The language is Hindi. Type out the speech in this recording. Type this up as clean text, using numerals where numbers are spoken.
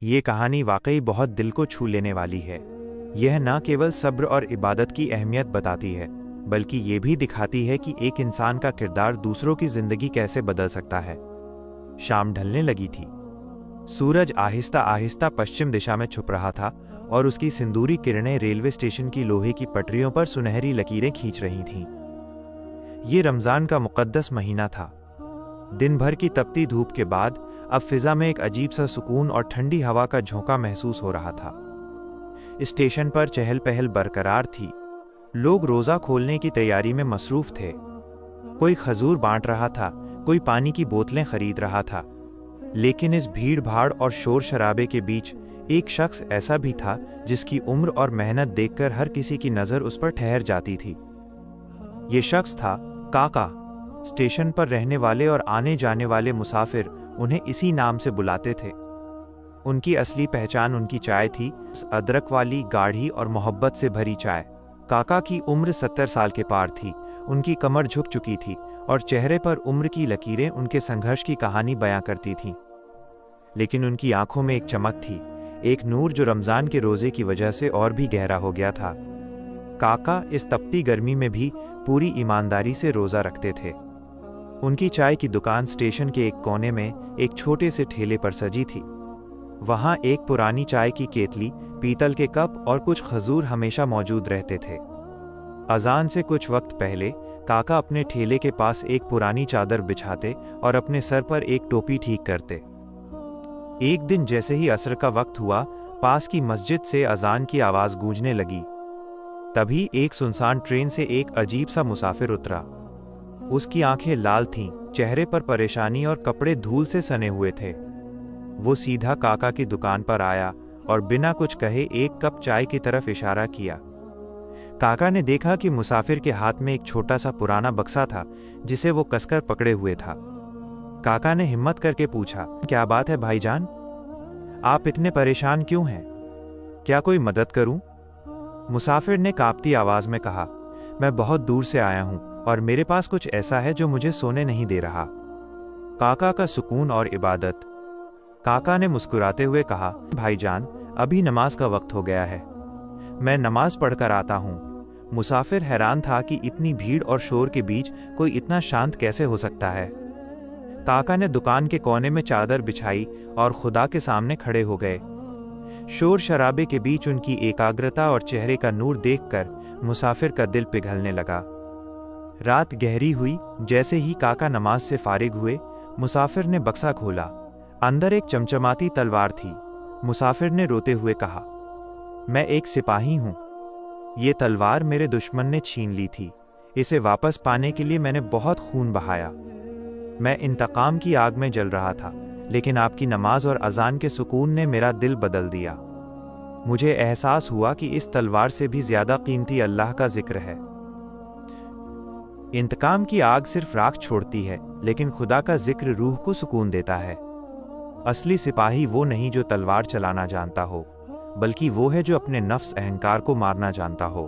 ये कहानी वाकई बहुत दिल को छू लेने वाली है। यह न केवल सब्र और इबादत की अहमियत बताती है, बल्कि ये भी दिखाती है कि एक इंसान का किरदार दूसरों की जिंदगी कैसे बदल सकता है। शाम ढलने लगी थी। सूरज आहिस्ता आहिस्ता पश्चिम दिशा में छुप रहा था और उसकी सिंदूरी किरणें रेलवे स्टेशन की लोहे की पटरियों पर सुनहरी लकीरें खींच रही थीं। ये रमज़ान का मुक़द्दस महीना था। दिन भर की तपती धूप के बाद अब फिजा में एक अजीब सा सुकून और ठंडी हवा का झोंका महसूस हो रहा था। स्टेशन पर चहल पहल बरकरार थी। लोग रोज़ा खोलने की तैयारी में मसरूफ़ थे। कोई खजूर बांट रहा था, कोई पानी की बोतलें खरीद रहा था। लेकिन इस भीड़ भाड़ और शोर शराबे के बीच एक शख्स ऐसा भी था जिसकी उम्र और मेहनत देखकर हर किसी की नज़र उस पर ठहर जाती थी। ये शख्स था काका। स्टेशन पर रहने वाले और आने जाने वाले मुसाफिर उन्हें इसी नाम से बुलाते थे। उनकी असली पहचान उनकी चाय थी, अदरक वाली गाढ़ी और मोहब्बत से भरी चाय। काका की उम्र 70 साल के पार थी। उनकी कमर झुक चुकी थी और चेहरे पर उम्र की लकीरें उनके संघर्ष की कहानी बयां करती थीं। लेकिन उनकी आंखों में एक चमक थी, एक नूर जो रमज़ान के रोज़े की वजह से और भी गहरा हो गया था। काका इस तपती गर्मी में भी पूरी ईमानदारी से रोज़ा रखते थे। उनकी चाय की दुकान स्टेशन के एक कोने में एक छोटे से ठेले पर सजी थी। वहाँ एक पुरानी चाय की केतली, पीतल के कप और कुछ खजूर हमेशा मौजूद रहते थे। अजान से कुछ वक्त पहले काका अपने ठेले के पास एक पुरानी चादर बिछाते और अपने सर पर एक टोपी ठीक करते। एक दिन जैसे ही असर का वक्त हुआ, पास की मस्जिद से अजान की आवाज़ गूंजने लगी। तभी एक सुनसान ट्रेन से एक अजीब सा मुसाफिर उतरा। उसकी आंखें लाल थीं, चेहरे पर परेशानी और कपड़े धूल से सने हुए थे। वो सीधा काका की दुकान पर आया और बिना कुछ कहे एक कप चाय की तरफ इशारा किया। काका ने देखा कि मुसाफिर के हाथ में एक छोटा सा पुराना बक्सा था जिसे वो कसकर पकड़े हुए था। काका ने हिम्मत करके पूछा, क्या बात है भाईजान? आप इतने परेशान क्यों हैं? क्या कोई मदद करूं? मुसाफिर ने कांपती आवाज में कहा, मैं बहुत दूर से आया हूं और मेरे पास कुछ ऐसा है जो मुझे सोने नहीं दे रहा। काका का सुकून और इबादत। काका ने मुस्कुराते हुए कहा, भाईजान, अभी नमाज का वक्त हो गया है, मैं नमाज पढ़कर आता हूँ। मुसाफिर हैरान था कि इतनी भीड़ और शोर के बीच कोई इतना शांत कैसे हो सकता है। काका ने दुकान के कोने में चादर बिछाई और खुदा के सामने खड़े हो गए। शोर शराबे के बीच उनकी एकाग्रता और चेहरे का नूर देखकर मुसाफिर का दिल पिघलने लगा। रात गहरी हुई। जैसे ही काका नमाज से फारिग हुए, मुसाफिर ने बक्सा खोला। अंदर एक चमचमाती तलवार थी। मुसाफिर ने रोते हुए कहा, मैं एक सिपाही हूं। ये तलवार मेरे दुश्मन ने छीन ली थी। इसे वापस पाने के लिए मैंने बहुत खून बहाया। मैं इंतकाम की आग में जल रहा था, लेकिन आपकी नमाज और अजान के सुकून ने मेरा दिल बदल दिया। मुझे एहसास हुआ कि इस तलवार से भी ज्यादा कीमती अल्लाह का जिक्र है। इंतकाम की आग सिर्फ राख छोड़ती है, लेकिन खुदा का जिक्र रूह को सुकून देता है। असली सिपाही वो नहीं जो तलवार चलाना जानता हो, बल्कि वो है जो अपने नफ्स अहंकार को मारना जानता हो।